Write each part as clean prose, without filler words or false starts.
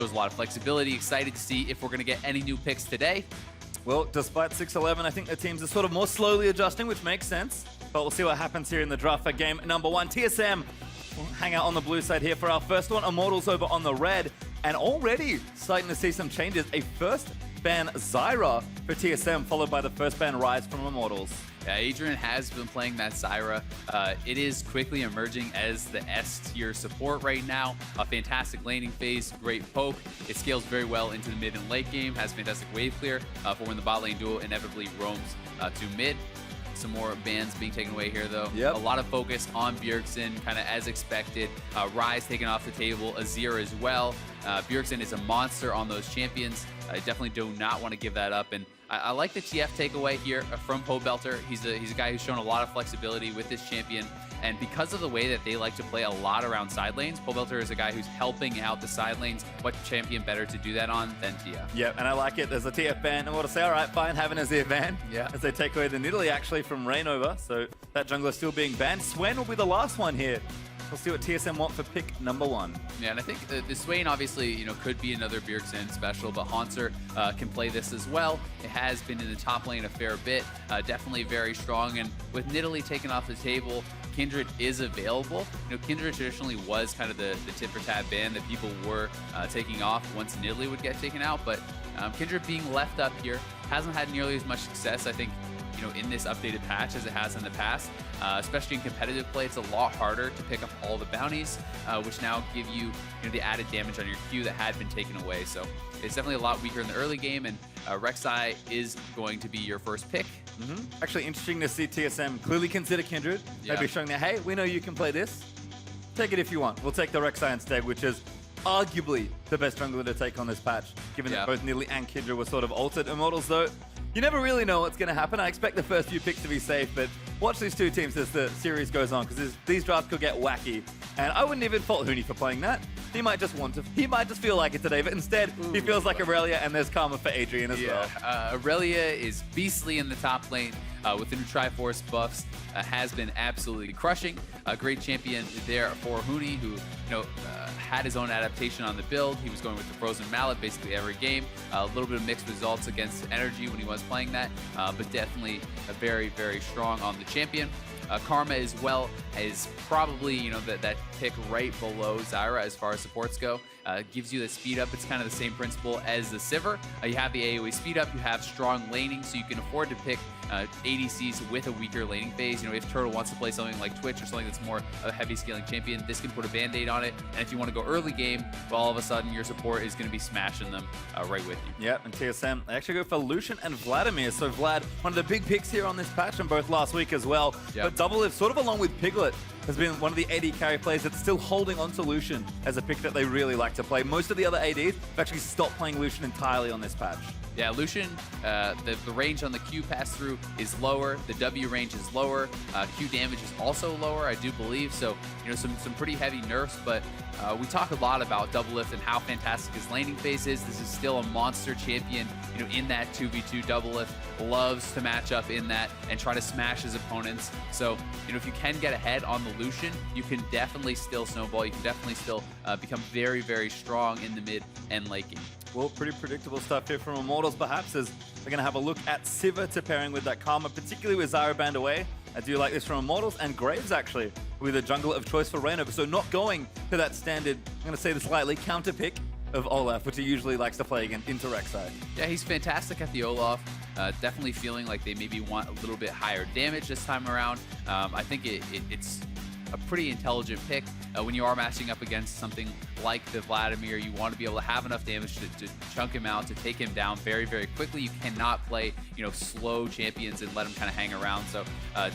Shows a lot of flexibility. Excited to see if we're going to get any new picks today. Well, despite 6-11, I think the teams are sort of more slowly adjusting, which makes sense. But we'll see what happens here in the draft for game number 1. TSM will hang out on the blue side here for our first one. Immortals over on the red. And already starting to see some changes. A first ban Zyra for TSM, followed by the first ban Rise from Immortals. Yeah, Adrian has been playing that Zyra. It is quickly emerging as the S-tier support right now. A fantastic laning phase, great poke. It scales very well into the mid and late game, has fantastic wave clear for when the bot lane duo inevitably roams to mid. Some more bans being taken away here, though. Yep. A lot of focus on Bjergsen, kind of as expected. Rise taken off the table, Azael as well. Bjergsen is a monster on those champions. I definitely do not want to give that up. And I like the TF takeaway here from Pobelter. He's a guy who's shown a lot of flexibility with this champion. And because of the way that they like to play a lot around side lanes, Pobelter is a guy who's helping out the side lanes. What champion better to do that on than TF? Yeah, and I like it. There's a TF ban, and we'll say, all right, fine, have an Azael ban. Yeah. As they take away the Nidalee actually from ReignOver. So that jungler still being banned. Sven will be the last one here. We'll see what TSM want for pick number 1. Yeah, and I think the Swain obviously, could be another Bjergsen special, but Hauntzer can play this as well. It has been in the top lane a fair bit, definitely very strong. And with Nidalee taken off the table, Kindred is available. Kindred traditionally was kind of the tit-for-tat ban that people were taking off once Nidalee would get taken out, but Kindred being left up here hasn't had nearly as much success, I think, in this updated patch as it has in the past. Especially in competitive play, it's a lot harder to pick up all the bounties, which now give you, the added damage on your Q that had been taken away. So it's definitely a lot weaker in the early game, and Rek'Sai is going to be your first pick. Actually interesting to see TSM clearly consider Kindred. Yeah. Maybe showing that, hey, we know you can play this. Take it if you want. We'll take the Rek'Sai instead, which is arguably the best jungler to take on this patch, given that both Nidalee and Kindred were sort of altered. Immortals, though, you never really know what's going to happen. I expect the first few picks to be safe, but watch these two teams as the series goes on, because these drafts could get wacky. And I wouldn't even fault Huni for playing that. He might just feel like it today, but instead he feels like Aurelia, and there's karma for Adrian as well. Aurelia is beastly in the top lane with the new Triforce buffs. Has been absolutely crushing. A great champion there for Huni, who had his own adaptation on the build. He was going with the Frozen Mallet basically every game. A little bit of mixed results against Energy when he was playing that, but definitely very, very strong on the champion. Karma as well is probably, that pick right below Zyra as far as supports go. Gives you the speed up. It's kind of the same principle as the Sivir. You have the AoE speed up, you have strong laning, so you can afford to pick ADCs with a weaker laning phase. If Turtle wants to play something like Twitch or something that's more a heavy scaling champion, this can put a band-aid on it. And if you want to go early game, well, all of a sudden your support is going to be smashing them right with you. Yep, and TSM, they actually go for Lucian and Vladimir. So Vlad, one of the big picks here on this patch, and both last week as well. Yep. But DoubleLift, sort of along with Piglet, has been one of the AD carry players that's still holding on to Lucian as a pick that they really like to play. Most of the other ADs have actually stopped playing Lucian entirely on this patch. Yeah, Lucian, the range on the Q pass-through is lower, the W range is lower, Q damage is also lower, I do believe, so, some pretty heavy nerfs, but we talk a lot about DoubleLift and how fantastic his laning phase is. This is still a monster champion, in that 2v2. DoubleLift loves to match up in that and try to smash his opponents, so, if you can get ahead on the Lucian, you can definitely still snowball, you can definitely still become very, very strong in the mid and late game. Well, pretty predictable stuff here from Immortals, perhaps, as we're going to have a look at Sivir to pairing with that Karma, particularly with Zyra banned away. I do like this from Immortals, and Graves, actually, with a jungler of choice for ReignOver. So not going to that standard, I'm going to say this lightly, counter pick of Olaf, which he usually likes to play again into Rek'Sai. Yeah, he's fantastic at the Olaf. Definitely feeling like they maybe want a little bit higher damage this time around. I think it's a pretty intelligent pick. When you are matching up against something like the Vladimir, you want to be able to have enough damage to chunk him out, to take him down very, very quickly. You cannot play, slow champions and let him kind of hang around. So, a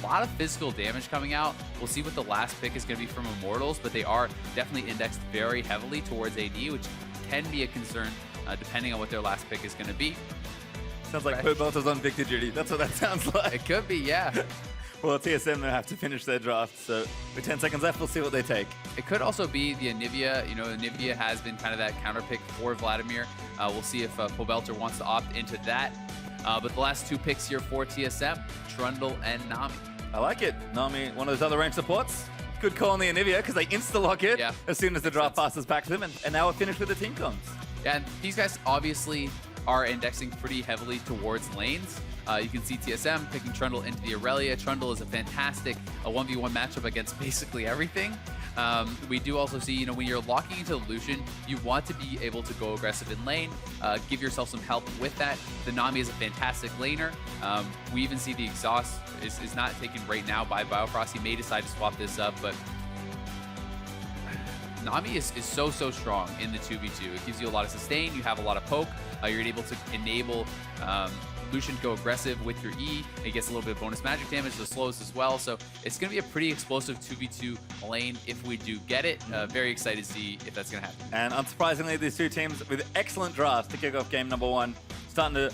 lot of physical damage coming out. We'll see what the last pick is going to be from Immortals, but they are definitely indexed very heavily towards AD, which can be a concern depending on what their last pick is going to be. Sounds like Pobelter's on Victor duty. That's what that sounds like. It could be, yeah. Well, TSM will have to finish their draft, so with 10 seconds left, we'll see what they take. It could also be the Anivia. Anivia has been kind of that counter pick for Vladimir. We'll see if Pobelter wants to opt into that. But the last two picks here for TSM, Trundle and Nami. I like it. Nami, one of those other range supports. Good call on the Anivia because they insta-lock it as soon as the draft passes back to them, and now we're finished with the team comms. Yeah, and these guys obviously are indexing pretty heavily towards lanes. You can see TSM picking Trundle into the Aurelia. Trundle is a fantastic 1v1 matchup against basically everything. We do also see, when you're locking into Lucian, you want to be able to go aggressive in lane, give yourself some help with that. The Nami is a fantastic laner. We even see the exhaust is not taken right now by Biofrost. He may decide to swap this up, but Nami is so strong in the 2v2. It gives you a lot of sustain, you have a lot of poke, you're able to enable Lucian go aggressive with your E. It gets a little bit of bonus magic damage, the slows as well. So it's going to be a pretty explosive 2v2 lane if we do get it. Very excited to see if that's going to happen. And unsurprisingly, these two teams with excellent drafts to kick off game number 1, starting to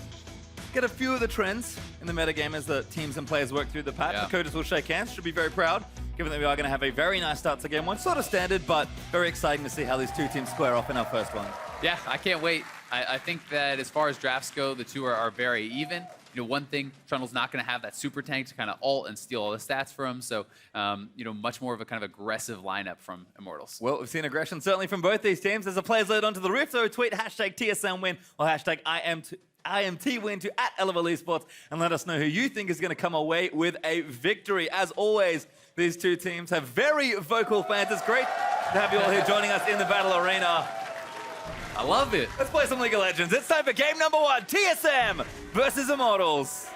get a few of the trends in the metagame as the teams and players work through the patch. The coaches will shake hands, should be very proud, given that we are going to have a very nice start to game 1. Sort of standard, but very exciting to see how these two teams square off in our first one. Yeah, I can't wait. I think that as far as drafts go, the two are very even. One thing, Trundle's not going to have that super tank to kind of ult and steal all the stats from him. So, much more of a kind of aggressive lineup from Immortals. Well, we've seen aggression certainly from both these teams. As the players load onto the Rift, though, tweet hashtag TSM win or hashtag IMT win to @LOL eSports and let us know who you think is going to come away with a victory. As always, these two teams have very vocal fans. It's great to have you all here joining us in the Battle Arena. I love it. Let's play some League of Legends. It's time for game number 1, TSM versus Immortals.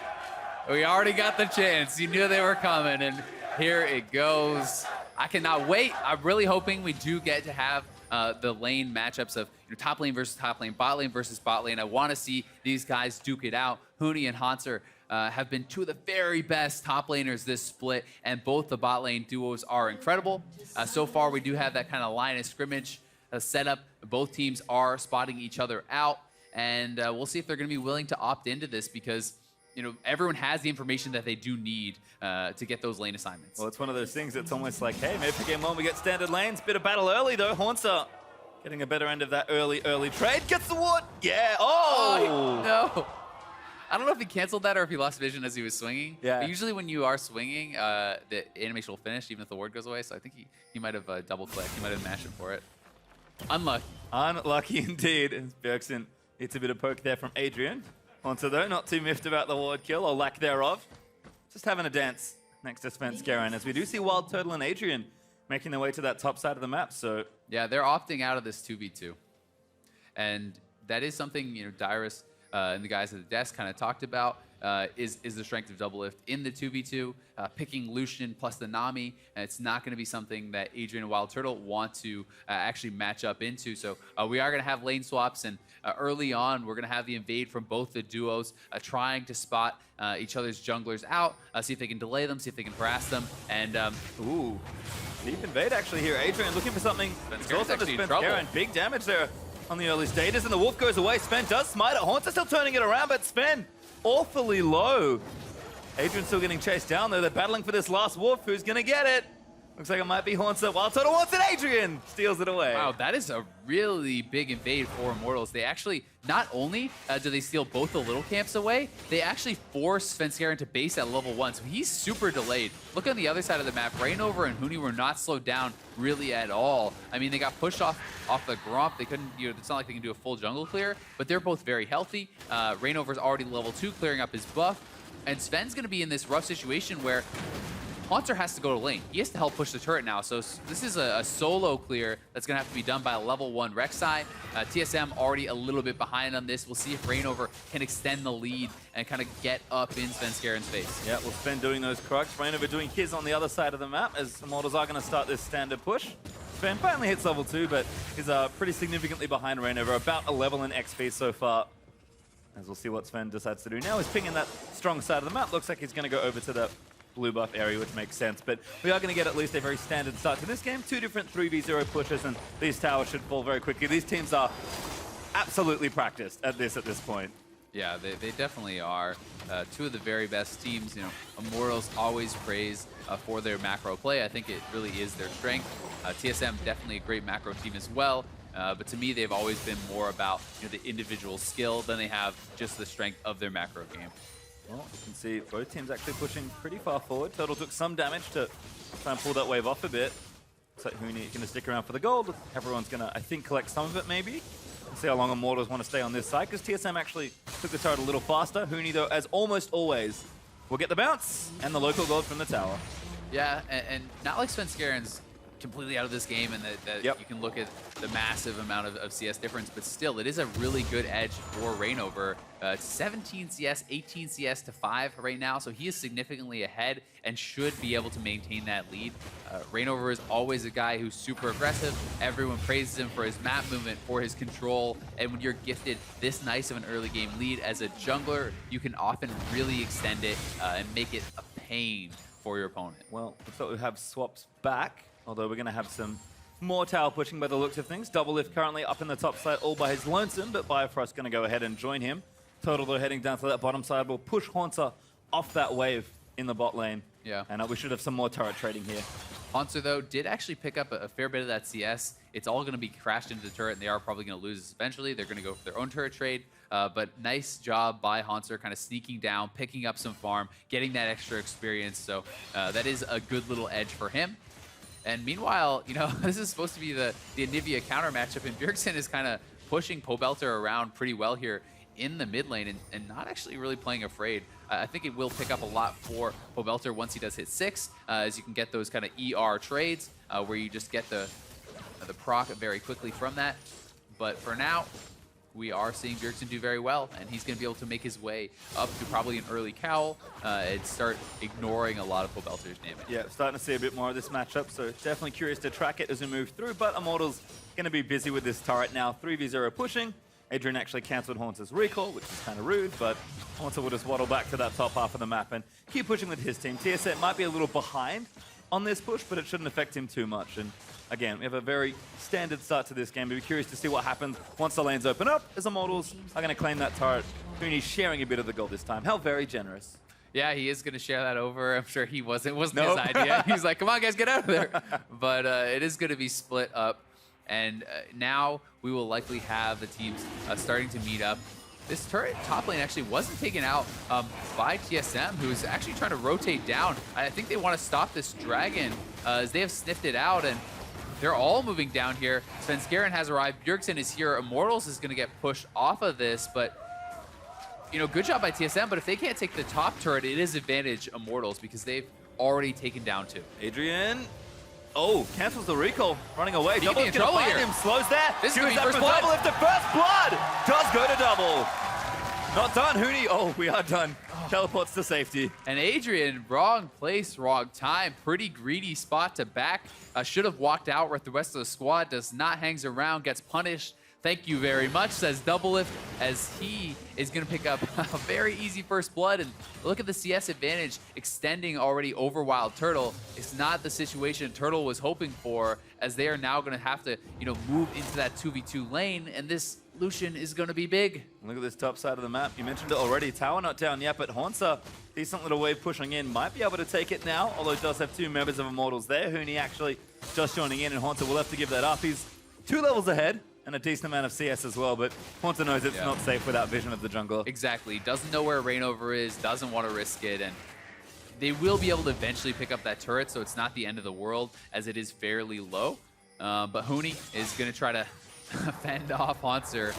We already got the chance. You knew they were coming, and here it goes. I cannot wait. I'm really hoping we do get to have the lane matchups of top lane versus top lane, bot lane versus bot lane. I want to see these guys duke it out. Huni and Hauntzer have been two of the very best top laners this split, and both the bot lane duos are incredible. So far, we do have that kind of line of scrimmage setup. Both teams are spotting each other out, and we'll see if they're going to be willing to opt into this because everyone has the information that they do need to get those lane assignments. Well, it's one of those things that's almost like, hey, maybe for game 1 we get standard lanes. Bit of battle early though. Hauntzer getting a better end of that early trade. Gets the ward. Yeah. Oh no. I don't know if he canceled that or if he lost vision as he was swinging. Yeah. But usually when you are swinging, the animation will finish even if the ward goes away. So I think he might have double-clicked. He might have mashed him for it. Unlucky. Unlucky indeed. As Bjergsen hits a bit of poke there from Adrian. Hauntzer though, not too miffed about the ward kill or lack thereof. Just having a dance next to Svenskeren as we do see WildTurtle and Adrian making their way to that top side of the map. So yeah, they're opting out of this 2v2. And that is something, Dyrus and the guys at the desk kind of talked about. Is the strength of DoubleLift in the 2v2, picking Lucian plus the Nami, and it's not going to be something that Adrian and WildTurtle want to actually match up into. So we are going to have lane swaps, and early on, we're going to have the invade from both the duos, trying to spot each other's junglers out, see if they can delay them, see if they can harass them, and ooh, deep invade actually here. Adrian looking for something. Svenskeren actually in trouble. Big damage there on the early stages, and the wolf goes away. Sven does smite it. Hauntzer still turning it around, but Sven awfully low. Adrian still getting chased down though. They're battling for this last wolf. Who's gonna get it? Looks like it might be Hauntzer. WildTurtle wants it. Adrian steals it away. Wow, that is a really big invade for Immortals. They actually, not only do they steal both the little camps away, they actually force Svenskeren to base at level 1, so he's super delayed. Look on the other side of the map. ReignOver and Huni were not slowed down really at all. I mean, they got pushed off the Gromp. They couldn't, it's not like they can do a full jungle clear, but they're both very healthy. ReignOver's already level 2, clearing up his buff, and Sven's going to be in this rough situation where Hauntzer has to go to lane. He has to help push the turret now, so this is a solo clear that's going to have to be done by a level 1 Rek'Sai. TSM already a little bit behind on this. We'll see if ReignOver can extend the lead and kind of get up in Svenskeren's face. Yeah, well, Sven doing those crocs. ReignOver doing his on the other side of the map as Immortals are going to start this standard push. Sven finally hits level 2, but he's pretty significantly behind ReignOver, about a level in XP so far. As we'll see what Sven decides to do now. He's pinging that strong side of the map. Looks like he's going to go over to the blue buff area, which makes sense. But we are going to get at least a very standard start to this game. 2 different 3v0 pushes, and these towers should fall very quickly. These teams are absolutely practiced at this point. Yeah, they definitely are. 2 of the very best teams. Immortals always praise for their macro play. I think it really is their strength. TSM definitely a great macro team as well. But to me, they've always been more about the individual skill than they have just the strength of their macro game. Well, you can see both teams actually pushing pretty far forward. Turtle took some damage to try and pull that wave off a bit. Looks like Huni going to stick around for the gold. Everyone's going to, I think, collect some of it maybe. We'll see how long Immortals want to stay on this side, because TSM actually took the turret a little faster. Huni, though, as almost always, will get the bounce and the local gold from the tower. Yeah, and not like Svenskeren's completely out of this game, and that you can look at the massive amount of CS difference, but still, it is a really good edge for ReignOver. It's 17 CS, 18 CS to 5 right now, so he is significantly ahead and should be able to maintain that lead. ReignOver is always a guy who's super aggressive. Everyone praises him for his map movement, for his control, and when you're gifted this nice of an early game lead as a jungler, you can often really extend it and make it a pain for your opponent. Well, looks like we have swaps back. Although we're going to have some more tower pushing by the looks of things. DoubleLift currently up in the top side all by his lonesome, but Biofrost going to go ahead and join him. Turtle, though, heading down to that bottom side, will push Hauntzer off that wave in the bot lane. Yeah. And we should have some more turret trading here. Hauntzer, though, did actually pick up a fair bit of that CS. It's all going to be crashed into the turret, and they are probably going to lose this eventually. They're going to go for their own turret trade. But nice job by Hauntzer, kind of sneaking down, picking up some farm, getting that extra experience. So that is a good little edge for him. And meanwhile, you know, this is supposed to be the Anivia counter matchup, and Bjergsen is kind of pushing Pobelter around pretty well here in the mid lane and not actually really playing afraid. I think it will pick up a lot for Pobelter once he does hit 6, as you can get those kind of ER trades where you just get the proc very quickly from that. But for now, we are seeing Bjergsen do very well, and he's going to be able to make his way up to probably an early cowl and start ignoring a lot of Pobelter's damage. Yeah, starting to see a bit more of this matchup, so definitely curious to track it as we move through, but Immortals going to be busy with this turret now. 3v0 pushing. Adrian actually cancelled Hauntzer's recall, which is kind of rude, but Hauntzer will just waddle back to that top half of the map and keep pushing with his team. TSM might be a little behind on this push, but it shouldn't affect him too much. And again, we have a very standard start to this game. We'll be curious to see what happens once the lanes open up, as Immortals are going to claim that turret. Huni's sharing a bit of the gold this time. How very generous. Yeah, he is going to share that over. I'm sure he wasn't his idea. He's like, come on, guys, get out of there. But it is going to be split up. And now we will likely have the teams starting to meet up. This turret top lane actually wasn't taken out by TSM, who's actually trying to rotate down. I think they want to stop this dragon as they have sniffed it out, and they're all moving down here. Svenskeren has arrived. Bjergsen is here. Immortals is going to get pushed off of this, but you know, good job by TSM. But if they can't take the top turret, it is advantage Immortals because they've already taken down 2. Adrian. Oh, cancels the recall, running away. Double Double's gonna find him, slows that. This is gonna be First blood. DoubleLift, the first blood does go to Double. Not done, Huni. Oh, we are done. Teleports to safety. And Adrian, wrong place, wrong time. Pretty greedy spot to back. Should have walked out with the rest of the squad. Does not, hangs around, gets punished. Thank you very much, says DoubleLift, as he is going to pick up a very easy first blood. And look at the CS advantage extending already over WildTurtle. It's not the situation Turtle was hoping for, as they are now going to have to, you know, move into that 2v2 lane, and this Lucian is going to be big. Look at this top side of the map. You mentioned it already. Tower not down yet, but Hauntzer, decent little wave pushing in, might be able to take it now, although he does have 2 members of Immortals there. Huni actually just joining in, and Hauntzer will have to give that up. He's 2 levels ahead. And a decent amount of CS as well, but Hauntzer knows it's not safe without vision of the jungler. Exactly. Doesn't know where ReignOver is, doesn't want to risk it, and they will be able to eventually pick up that turret, so it's not the end of the world, as it is fairly low. But Huni is going to try to fend off Hauntzer.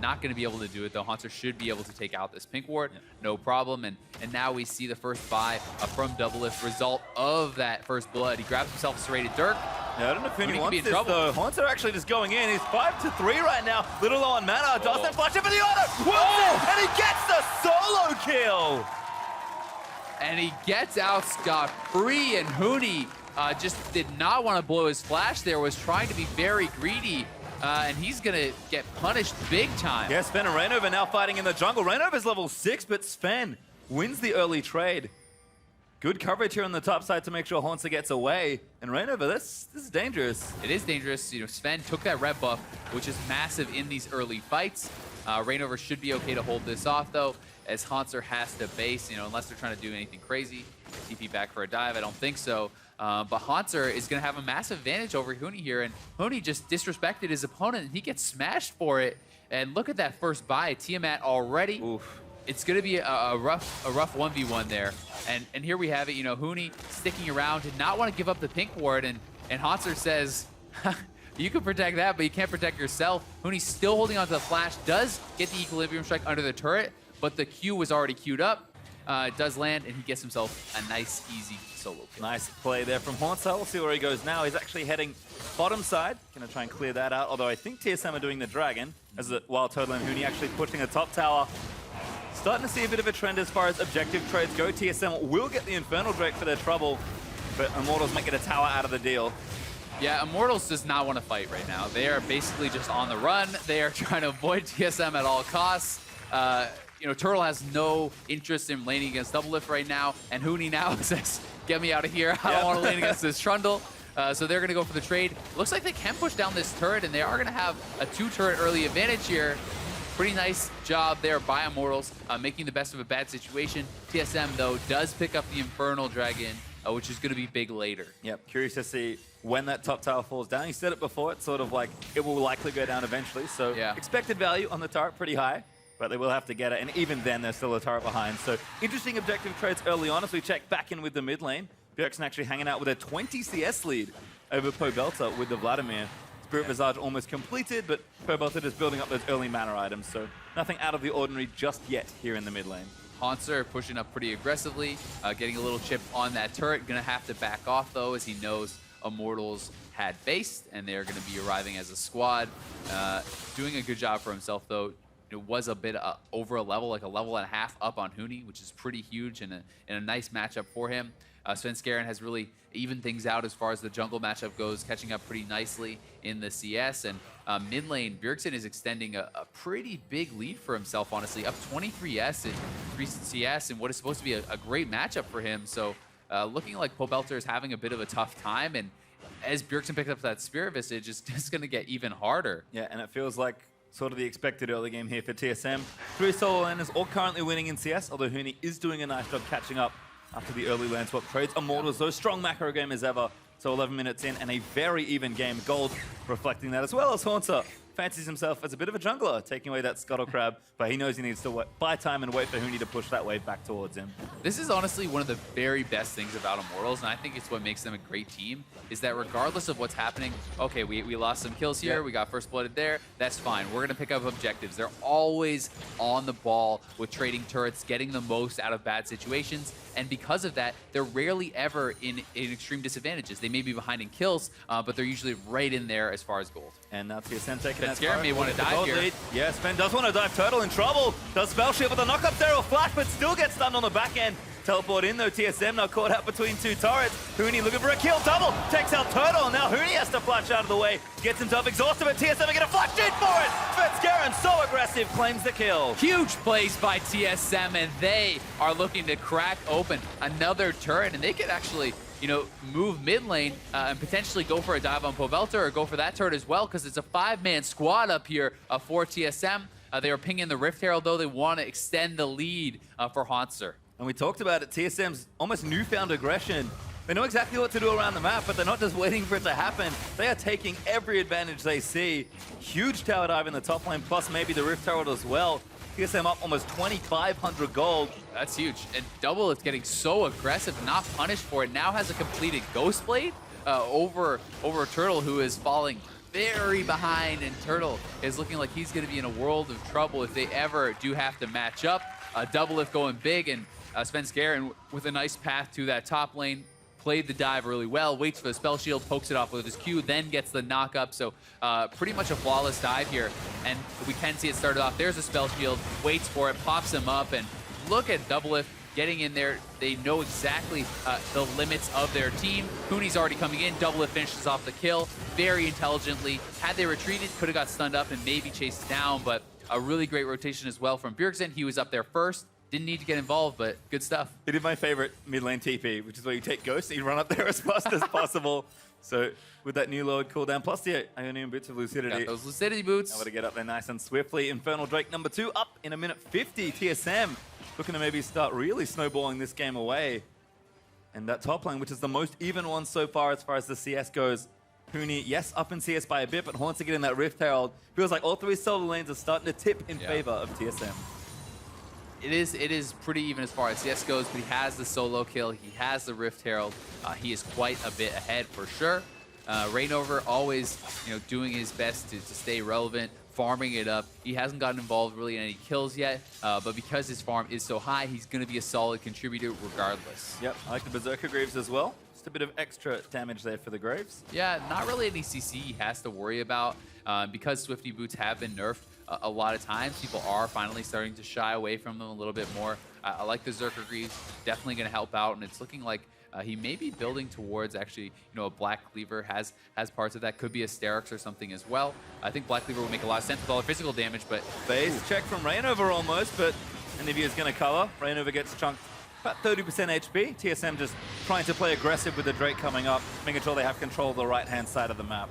Not going to be able to do it, though. Hauntzer should be able to take out this pink ward, no problem. And now we see the first buy from DoubleLift, result of that first blood. He grabs himself a serrated Dirk. Yeah, I don't know if Huni wants this, though. Hauntzer actually just going in. He's 5-3 right now. Little low on mana. Doesn't flash it for the auto. And he gets the solo kill. And he gets out scot-free, and Huni just did not want to blow his flash there, was trying to be very greedy. And he's going to get punished big time. Yeah, Sven and ReignOver now fighting in the jungle. ReignOver's level 6, but Sven wins the early trade. Good coverage here on the top side to make sure Hauntzer gets away. And ReignOver, this is dangerous. It is dangerous. You know, Sven took that red buff, which is massive in these early fights. ReignOver should be okay to hold this off, though, as Hauntzer has to base, you know, unless they're trying to do anything crazy. TP back for a dive, I don't think so. But Hauntzer is going to have a massive advantage over Huni here, and Huni just disrespected his opponent, and he gets smashed for it. And look at that first buy. Tiamat already it's going to be a rough 1v1 there. And here we have it, you know, Huni sticking around, did not want to give up the pink ward, and Hauntzer says, you can protect that, but you can't protect yourself. Huni's still holding onto the flash, does get the equilibrium strike under the turret, but the Q was already queued up. It does land, and he gets himself a nice, easy solo kill. Nice play there from Hauntzer. We'll see where he goes now. He's actually heading bottom side. Gonna try and clear that out, although I think TSM are doing the dragon, as the WildTurtle and Huni actually pushing the top tower. Starting to see a bit of a trend as far as objective trades go. TSM will get the Infernal Drake for their trouble, but Immortals might get a tower out of the deal. Yeah, Immortals does not want to fight right now. They are basically just on the run. They are trying to avoid TSM at all costs. You know, Turtle has no interest in laning against DoubleLift right now, and Huni now says, get me out of here. I don't want to lane against this Trundle. So they're going to go for the trade. Looks like they can push down this turret, and they are going to have a 2-turret early advantage here. Pretty nice job there by Immortals, making the best of a bad situation. TSM, though, does pick up the Infernal Dragon, which is going to be big later. Yep, curious to see when that top tower falls down. You said it before, it's sort of like it will likely go down eventually. So expected value on the turret pretty high, but they will have to get it. And even then, there's still a turret behind. So interesting objective trades early on as we check back in with the mid lane. Bjergsen actually hanging out with a 20 CS lead over Pobelter with the Vladimir. Spirit Visage almost completed, but Pobelter just building up those early mana items. So nothing out of the ordinary just yet here in the mid lane. Hauntzer pushing up pretty aggressively, getting a little chip on that turret. Gonna have to back off though, as he knows Immortals had based, and they're gonna be arriving as a squad. Doing a good job for himself though. It was a bit over a level, like a level and a half up on Huni, which is pretty huge and a nice matchup for him. Svenskeren has really evened things out as far as the jungle matchup goes, catching up pretty nicely in the CS. And mid lane, Bjergsen is extending a pretty big lead for himself, honestly, up 23S in 3 CS in what is supposed to be a great matchup for him. So looking like Pobelter is having a bit of a tough time, and as Bjergsen picks up that Spirit Visage, it's just going to get even harder. Yeah, and it feels like sort of the expected early game here for TSM. 3 solo laners all currently winning in CS, although Huni is doing a nice job catching up after the early land swap trades. Immortals, though, strong macro game as ever. So 11 minutes in and a very even game. Gold reflecting that, as well as Hauntzer fancies himself as a bit of a jungler, taking away that Scuttle Crab, but he knows he needs to buy time and wait for Huni to push that wave back towards him. This is honestly one of the very best things about Immortals, and I think it's what makes them a great team, is that regardless of what's happening, okay, we lost some kills here, we got first blooded there, that's fine. We're going to pick up objectives. They're always on the ball with trading turrets, getting the most out of bad situations, and because of that, they're rarely ever in extreme disadvantages. They may be behind in kills, but they're usually right in there as far as gold. And now TSM taking that Svenskeren may want to dive here. Lead. Yeah, Sven does want to dive. Turtle in trouble. Does spell shield with a knock-up there, or flash, but still gets stunned on the back end. Teleport in though, TSM now caught out between 2 turrets. Huni looking for a kill, double, takes out Turtle. Now Huni has to flash out of the way, gets himself exhausted, but TSM are gonna flash in for it. Svenskeren, so aggressive, claims the kill. Huge plays by TSM, and they are looking to crack open another turret, and they could actually, you know, move mid lane and potentially go for a dive on Pobelter or go for that turret as well, because it's a 5-man squad up here for TSM. They are pinging the Rift Herald, though. They want to extend the lead for Hauntzer. And we talked about it, TSM's almost newfound aggression. They know exactly what to do around the map, but they're not just waiting for it to happen. They are taking every advantage they see. Huge tower dive in the top lane, plus maybe the Rift Herald as well. TSM up almost 2,500 gold. That's huge. And DoubleLift getting so aggressive, not punished for it. Now has a completed Ghost Blade over Turtle, who is falling very behind, and Turtle is looking like he's going to be in a world of trouble if they ever do have to match up. DoubleLift going big, and Svenskeren with a nice path to that top lane. Played the dive really well, waits for the spell shield, pokes it off with his Q, then gets the knock up. So pretty much a flawless dive here. And we can see it started off. There's a spell shield, waits for it, pops him up, and look at DoubleLift getting in there. They know exactly the limits of their team. Huni's already coming in. DoubleLift finishes off the kill very intelligently. Had they retreated, could have got stunned up and maybe chased down, but a really great rotation as well from Bjergsen. He was up there first. Didn't need to get involved, but good stuff. He did my favorite mid lane TP, which is where you take Ghost and you run up there as fast as possible. So with that new load cooldown, plus the Ionian boots of Lucidity. Got those Lucidity boots. Able to get up there nice and swiftly. Infernal Drake number 2 up in a minute 50. TSM looking to maybe start really snowballing this game away. And that top lane, which is the most even one so far as the CS goes. Huni, yes, up in CS by a bit, but Hauntzer getting that Rift Herald. Feels like all 3 solo lanes are starting to tip in favor of TSM. It is pretty even as far as CS goes, but he has the solo kill, he has the Rift Herald. He is quite a bit ahead for sure. ReignOver always, doing his best to stay relevant, farming it up. He hasn't gotten involved really in any kills yet, but because his farm is so high, he's going to be a solid contributor regardless. Yep, I like the Berserker Greaves as well. Just a bit of extra damage there for the Graves. Yeah, not really any CC he has to worry about. Because Swifty Boots have been nerfed a lot of times, people are finally starting to shy away from them a little bit more. I like the Berserker Greaves, definitely going to help out, and it's looking like he may be building towards actually, a Black Cleaver has parts of that. Could be a Sterix or something as well. I think Black Cleaver would make a lot of sense with all the physical damage, but... Base check from ReignOver almost, but Anivia's going to cover. ReignOver gets chunked about 30% HP. TSM just trying to play aggressive with the Drake coming up, making sure they have control of the right-hand side of the map.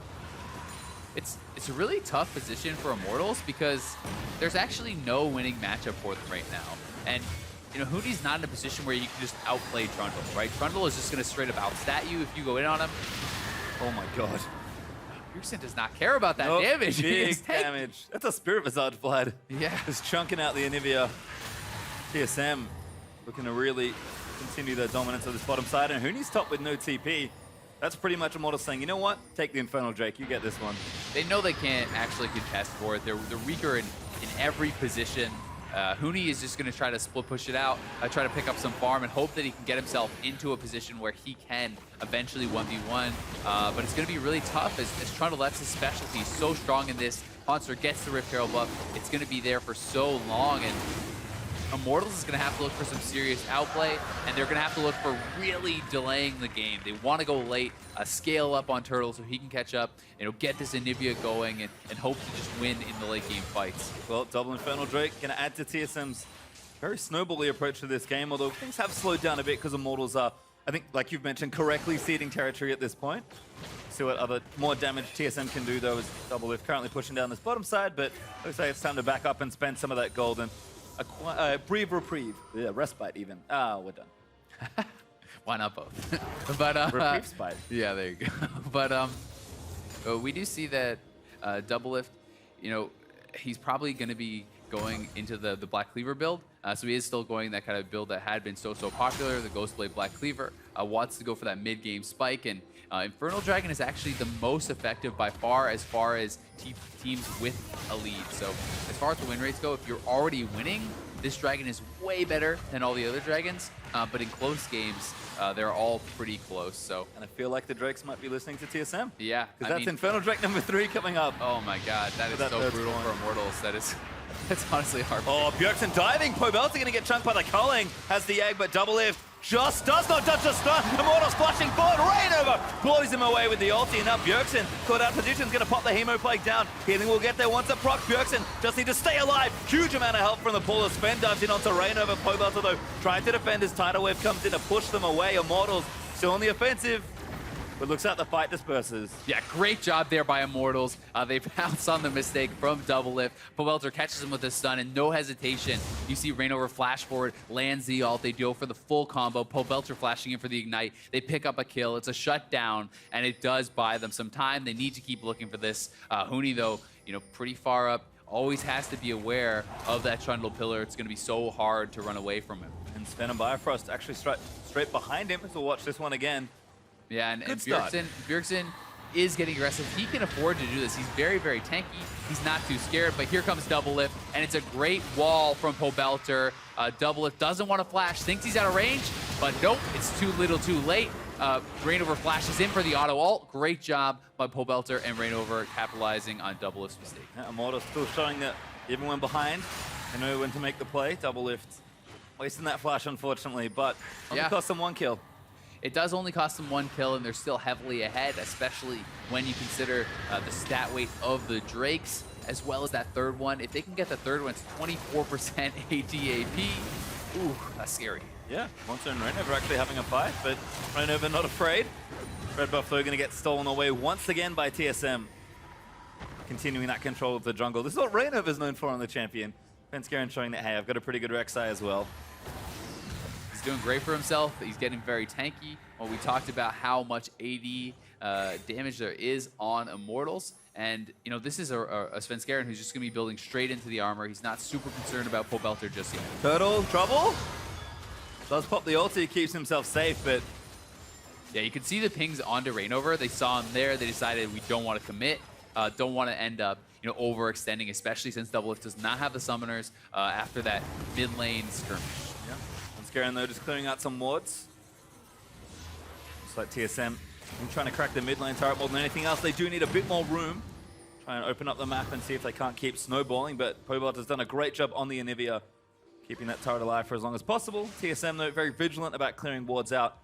It's a really tough position for Immortals because there's actually no winning matchup for them right now. And Huni's not in a position where you can just outplay Trundle, right? Trundle is just going to straight up outstat you if you go in on him. Oh my god. Bjergsen does not care about that damage. Big damage. That's a Spirit Visage Blood. Yeah. Just chunking out the Anivia. TSM looking to really continue their dominance of this bottom side. And Huni's top with no TP. That's pretty much Immortals saying, you know what? Take the Infernal Drake. You get this one. They know they can't actually contest for it. They're weaker in every position. Huni is just going to try to split push it out, try to pick up some farm, and hope that he can get himself into a position where he can eventually 1v1. But it's going to be really tough as Trundle, that's his specialty. He's so strong in this. Hauntzer gets the Rift Herald buff. It's going to be there for so long, and Immortals is going to have to look for some serious outplay, and they're going to have to look for really delaying the game. They want to go late, scale up on Turtle so he can catch up, get this Anivia going, and hope to just win in the late game fights. Well, double Infernal Drake going to add to TSM's very snowbally approach to this game, although things have slowed down a bit because Immortals are, I think, like you've mentioned, correctly ceding territory at this point. See what other more damage TSM can do, though, as DoubleLift currently pushing down this bottom side, but looks like it's time to back up and spend some of that gold and breathe reprieve. Yeah, respite even. We're done. Why not both? But reprieve spite. Yeah, there you go. But we do see that DoubleLift, he's probably going to be going into the Black Cleaver build. So he is still going that kind of build that had been so popular, the Ghostblade Black Cleaver. Wants to go for that mid-game spike, and Infernal Dragon is actually the most effective by far as teams with a lead. So as far as the win rates go, if you're already winning, this dragon is way better than all the other dragons. But in close games, they're all pretty close. So, and I feel like the Drakes might be listening to TSM. Yeah, because that's Infernal Drake number 3 coming up. Oh my god, that is so brutal for Immortals. That's honestly hard. Oh, Bjergsen diving. Pobelter going to get chunked by the culling. Has the egg, but DoubleLift just does not touch the stun. Immortals flashing forward. ReignOver blows him away with the ulti. And now Bjergsen, caught out position, is going to pop the Hemo Plague down. Healing will get there once a proc. Bjergsen just need to stay alive. Huge amount of help from the pool as Sven dives in onto ReignOver. Pobelter, though, trying to defend his tidal wave, comes in to push them away. Immortals still on the offensive. But looks like the fight disperses. Yeah, great job there by Immortals. They pounce on the mistake from DoubleLift. Pobelter catches him with his stun and no hesitation. You see ReignOver flash forward, lands the ult. They go for the full combo. Pobelter flashing in for the ignite. They pick up a kill. It's a shutdown, and it does buy them some time. They need to keep looking for this. Huni, though, pretty far up. Always has to be aware of that Trundle pillar. It's going to be so hard to run away from him. And Sven and Biofrost actually straight behind him. So we'll watch this one again. Yeah, and Bjergsen is getting aggressive. He can afford to do this. He's very, very tanky. He's not too scared, but here comes DoubleLift, and it's a great wall from Pobelter. DoubleLift doesn't want to flash, thinks he's out of range, but nope, it's too little too late. ReignOver flashes in for the auto ult. Great job by Pobelter and ReignOver capitalizing on DoubleLift's mistake. Yeah, Immortals still showing that even when behind, they know when to make the play. DoubleLift wasting that flash, unfortunately, but only cost them 1 kill. It does only cost them 1 kill, and they're still heavily ahead, especially when you consider the stat weight of the Drakes, as well as that third one. If they can get the third one, it's 24% ADAP. Ooh, that's scary. Yeah, Hauntzer and ReignOver actually having a fight, but ReignOver not afraid. Red buff, though, going to get stolen away once again by TSM. Continuing that control of the jungle. This is what ReignOver is known for on the champion. Svenskeren showing that, hey, I've got a pretty good Rek'Sai as well. Doing great for himself. He's getting very tanky. Well, we talked about how much AD damage there is on Immortals, And, you know, this is a Svenskeren who's just going to be building straight into the armor. He's not super concerned about Pobelter just yet. Turtle, trouble? Does pop the ulti, keeps himself safe, but... Yeah, you can see the pings onto ReignOver. They saw him there. They decided we don't want to commit, don't want to end up, you know, overextending, especially since DoubleLift does not have the summoners after that mid lane skirmish. Yeah. Svenskeren, though, just clearing out some wards. Looks like TSM trying to crack the mid lane turret more than anything else. They do need a bit more room. Try and open up the map and see if they can't keep snowballing, but Pobelter has done a great job on the Anivia, keeping that turret alive for as long as possible. TSM, though, very vigilant about clearing wards out.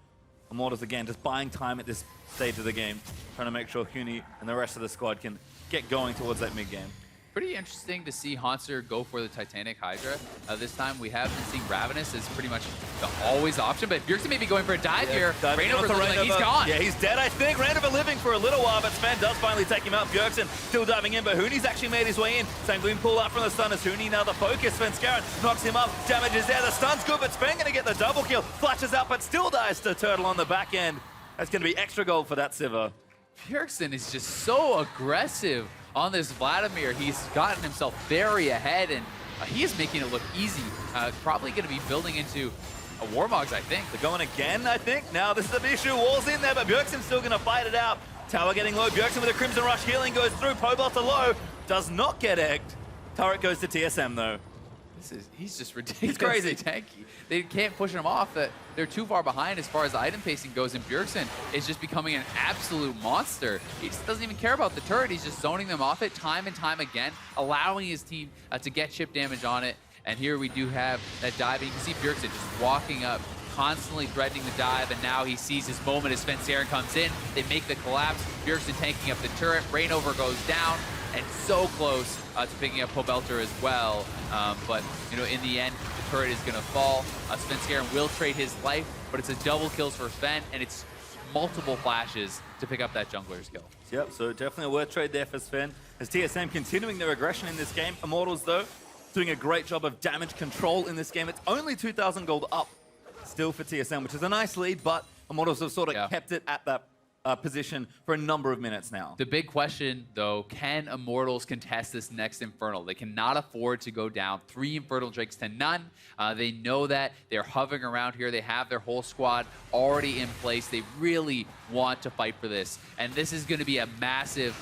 Immortals, again, just buying time at this stage of the game, trying to make sure Huni and the rest of the squad can get going towards that mid game. Pretty interesting to see Hauntzer go for the Titanic Hydra. This time we have been seeing Ravenous as pretty much the always option, but Bjergsen may be going for a dive here. ReignOver, like he's gone. Yeah, he's dead, I think. ReignOver living for a little while, but Sven does finally take him out. Bjergsen still diving in, but Huni's actually made his way in. Sanguine pull out from the stun as Huni now the focus. Svenskeren knocks him up. Damage is there. The stun's good, but Sven gonna get the double kill. Flashes out, but still dies to Turtle on the back end. That's gonna be extra gold for that Sivir. Bjergsen is just so aggressive on this Vladimir. He's gotten himself very ahead, and he is making it look easy. Probably going to be building into a Warmogs, I think. They're going again, I think. Now this is the issue. Wall's in there, but Bjergsen's still going to fight it out. Tower getting low. Bjergsen with a Crimson Rush healing goes through. Pobelter low. Does not get egged. Turret goes to TSM, though. He's just ridiculous. He's crazy. Tanky. They can't push him off. They're too far behind as far as item pacing goes, and Bjergsen is just becoming an absolute monster. He just doesn't even care about the turret. He's just zoning them off it time and time again, allowing his team to get chip damage on it. And here we do have that dive. And you can see Bjergsen just walking up, constantly threatening the dive, and now he sees his moment as Svenskeren comes in. They make the collapse. Bjergsen tanking up the turret. ReignOver goes down, and so close to picking up Pobelter as well. But, you know, in the end, the turret is going to fall. Svenskeren will trade his life, but it's a double kills for Sven, and it's multiple flashes to pick up that jungler's kill. Yep, so definitely a worth trade there for Sven. As TSM continuing their aggression in this game. Immortals, though, doing a great job of damage control in this game. It's only 2,000 gold up still for TSM, which is a nice lead, but Immortals have sort of kept it at that position for a number of minutes now. The big question, though, can Immortals contest this next Infernal? They cannot afford to go down 3 Infernal Drakes to none. They know that. They're hovering around here. They have their whole squad already in place. They really want to fight for this. And this is going to be a massive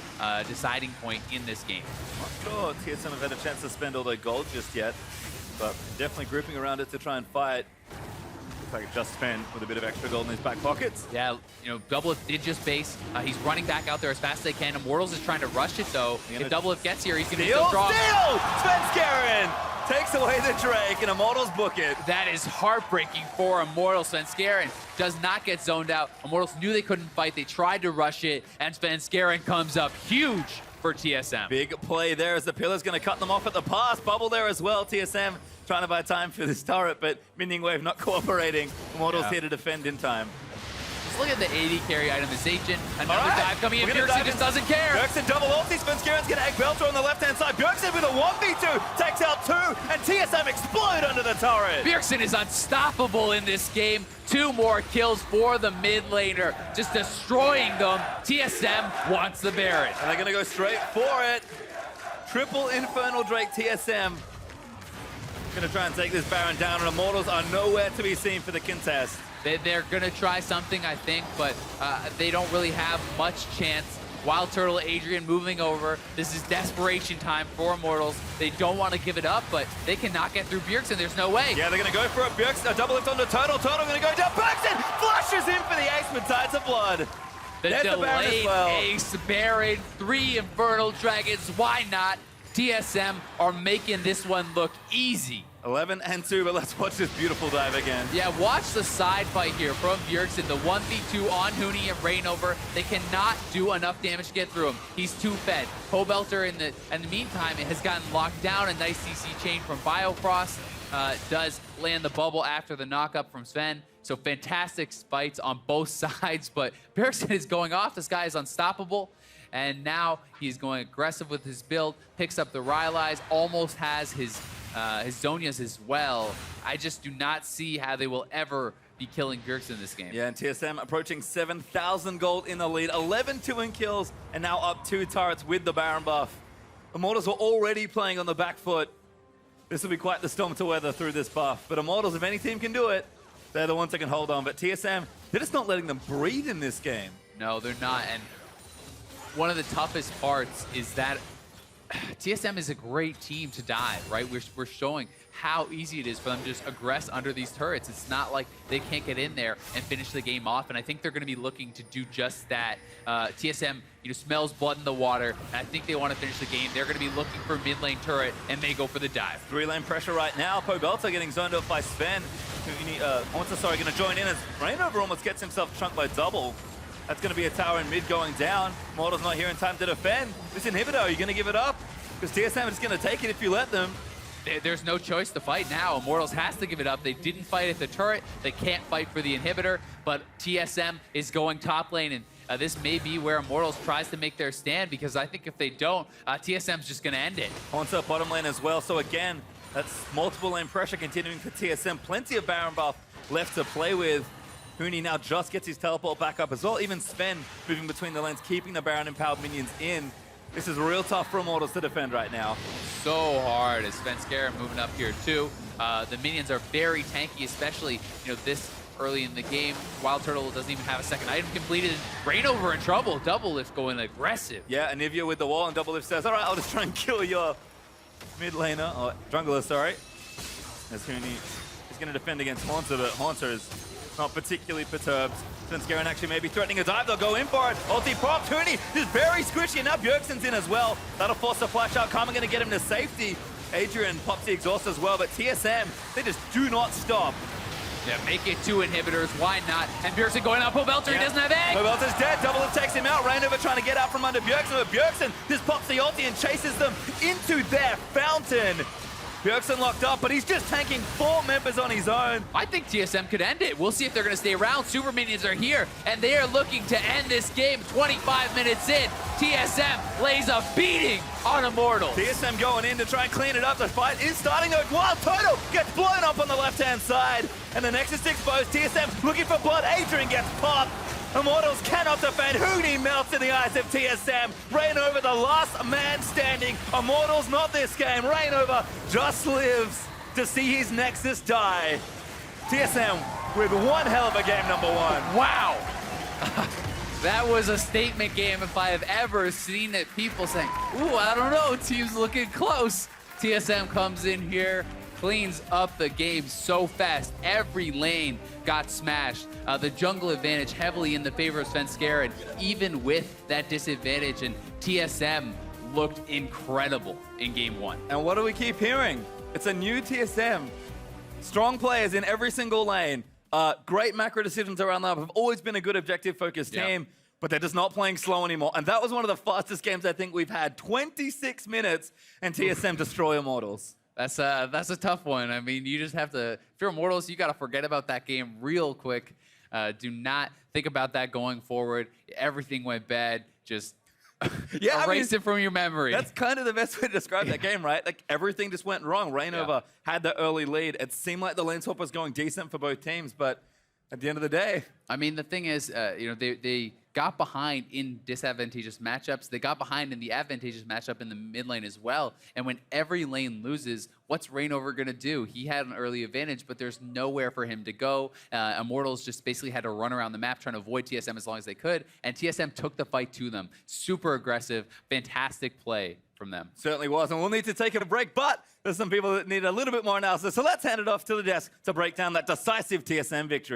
deciding point in this game. Not sure TSM have had a chance to spend all their gold just yet, but definitely grouping around it to try and fight. Looks like just Sven with a bit of extra gold in his back pockets. Yeah, you know, DoubleLift did just base. He's running back out there as fast as they can. Immortals is trying to rush it, though. If DoubleLift gets here, he's going to be so strong. Steal! Svenskeren takes away the Drake, and Immortals book it. That is heartbreaking for Immortals. Svenskeren does not get zoned out. Immortals knew they couldn't fight. They tried to rush it, and Svenskeren comes up huge for TSM. Big play there as the Pillar's going to cut them off at the pass. Bubble there as well. TSM trying to buy time for this turret, but Minion Wave not cooperating. Immortals here to defend in time. Just look at the AD carry itemization. Another dive coming in. Bjergsen just doesn't care. Bjergsen double ulti. Svenskeren's going to egg Belter on the left-hand side. Bjergsen with a 1v2 takes out 2, and TSM explode under the turret. Bjergsen is unstoppable in this game. 2 more kills for the mid laner, just destroying them. TSM wants the Baron. And they're going to go straight for it. Triple Infernal Drake TSM. Going to try and take this Baron down, and Immortals are nowhere to be seen for the contest. They're going to try something, I think, but they don't really have much chance. WildTurtle, Adrian moving over. This is desperation time for Immortals. They don't want to give it up, but they cannot get through Bjergsen. There's no way. Yeah, they're going to go for it. Bjergsen, a double lift onto Turtle. Turtle going to go down. Bjergsen flashes in for the ace, but Tides of Blood. The delayed ace Baron, 3 Infernal Dragons. Why not? TSM are making this one look easy. 11 and 2, but let's watch this beautiful dive again. Yeah, watch the side fight here from Bjergsen. The 1v2 on Huni and ReignOver. They cannot do enough damage to get through him. He's too fed. Pobelter in the meantime has gotten locked down. A nice CC chain from Biofrost does land the bubble after the knockup from Sven. So fantastic fights on both sides, but Bjergsen is going off. This guy is unstoppable. And now he's going aggressive with his build, picks up the Rylai's, almost has his Zonias as well. I just do not see how they will ever be killing Bjergsen in this game. Yeah, and TSM approaching 7,000 gold in the lead, 11-2 in kills, and now up 2 turrets with the Baron buff. Immortals were already playing on the back foot. This will be quite the storm to weather through this buff. But Immortals, if any team can do it, they're the ones that can hold on. But TSM, they're just not letting them breathe in this game. No, they're not. And one of the toughest parts is that TSM is a great team to dive, right? We're showing how easy it is for them to just aggress under these turrets. It's not like they can't get in there and finish the game off, and I think they're going to be looking to do just that. TSM, smells blood in the water, and I think they want to finish the game. They're going to be looking for mid lane turret, and they go for the dive. 3-lane pressure right now. Pobelter getting zoned up by Sven. Hauntzer, sorry, going to join in as ReignOver almost gets himself chunked by double. That's going to be a tower in mid going down. Immortals not here in time to defend. This inhibitor, are you going to give it up? Because TSM is going to take it if you let them. There's no choice to fight now. Immortals has to give it up. They didn't fight at the turret. They can't fight for the inhibitor, but TSM is going top lane, and this may be where Immortals tries to make their stand, because I think if they don't, TSM's just going to end it. Hauntzer bottom lane as well, so again, that's multiple lane pressure continuing for TSM. Plenty of Baron buff left to play with. Huni now just gets his teleport back up as well. Even Sven moving between the lanes, keeping the Baron empowered minions in. This is real tough for Immortals to defend right now. So hard as Svenskeren moving up here too. The minions are very tanky, especially this early in the game. WildTurtle doesn't even have a second item completed. ReignOver in trouble. DoubleLift going aggressive. Yeah, Anivia with the wall, and DoubleLift says, all right, I'll just try and kill your mid laner, or jungler, sorry. As Huni is going to defend against Hauntzer, but Hauntzer is not particularly perturbed. Svenskeren actually maybe threatening a dive. They'll go in for it. Ulti propped. Huni is very squishy. Now Bjergsen's in as well. That'll force a flash out. Karma going to get him to safety. Adrian pops the exhaust as well, but TSM, they just do not stop. Yeah, make it 2 inhibitors. Why not? And Bjergsen going out. Pobelter, he doesn't have egg. Pobelter's dead. DoubleLift takes him out. ReignOver trying to get out from under Bjergsen, but Bjergsen just pops the ulti and chases them into their fountain. Bjergsen locked up, but he's just tanking 4 members on his own. I think TSM could end it. We'll see if they're going to stay around. Super Minions are here, and they are looking to end this game 25 minutes in. TSM lays a beating on Immortals. TSM going in to try and clean it up. The fight is starting though. WildTurtle gets blown up on the left-hand side, and the Nexus is exposed. TSM looking for blood. Adrian gets popped. Immortals cannot defend. Huni melts in the eyes of TSM. ReignOver, the last man standing. Immortals not this game. ReignOver just lives to see his Nexus die. TSM with one hell of a game number 1. Wow. That was a statement game if I have ever seen it. People saying, ooh, I don't know, team's looking close. TSM comes in here, cleans up the game so fast. Every lane got smashed. The jungle advantage heavily in the favor of Svenskeren, even with that disadvantage, and TSM looked incredible in game 1. And what do we keep hearing? It's a new TSM. Strong players in every single lane. Great macro decisions around that. Have always been a good objective-focused team, but they're just not playing slow anymore. And that was one of the fastest games I think we've had. 26 minutes, and TSM destroy Immortals. That's a tough one. I mean, you just have to, if you're Immortals, you got to forget about that game real quick. Do not think about that going forward. Everything went bad. Just erase it from your memory. That's kind of the best way to describe that game, right? Like, everything just went wrong. ReignOver had the early lead. It seemed like the lane swap was going decent for both teams, but at the end of the day... I mean, the thing is, they got behind in disadvantageous matchups. They got behind in the advantageous matchup in the mid lane as well. And when every lane loses, what's ReignOver going to do? He had an early advantage, but there's nowhere for him to go. Immortals just basically had to run around the map trying to avoid TSM as long as they could. And TSM took the fight to them. Super aggressive, fantastic play from them. Certainly was. And we'll need to take a break, but there's some people that need a little bit more analysis. So let's hand it off to the desk to break down that decisive TSM victory.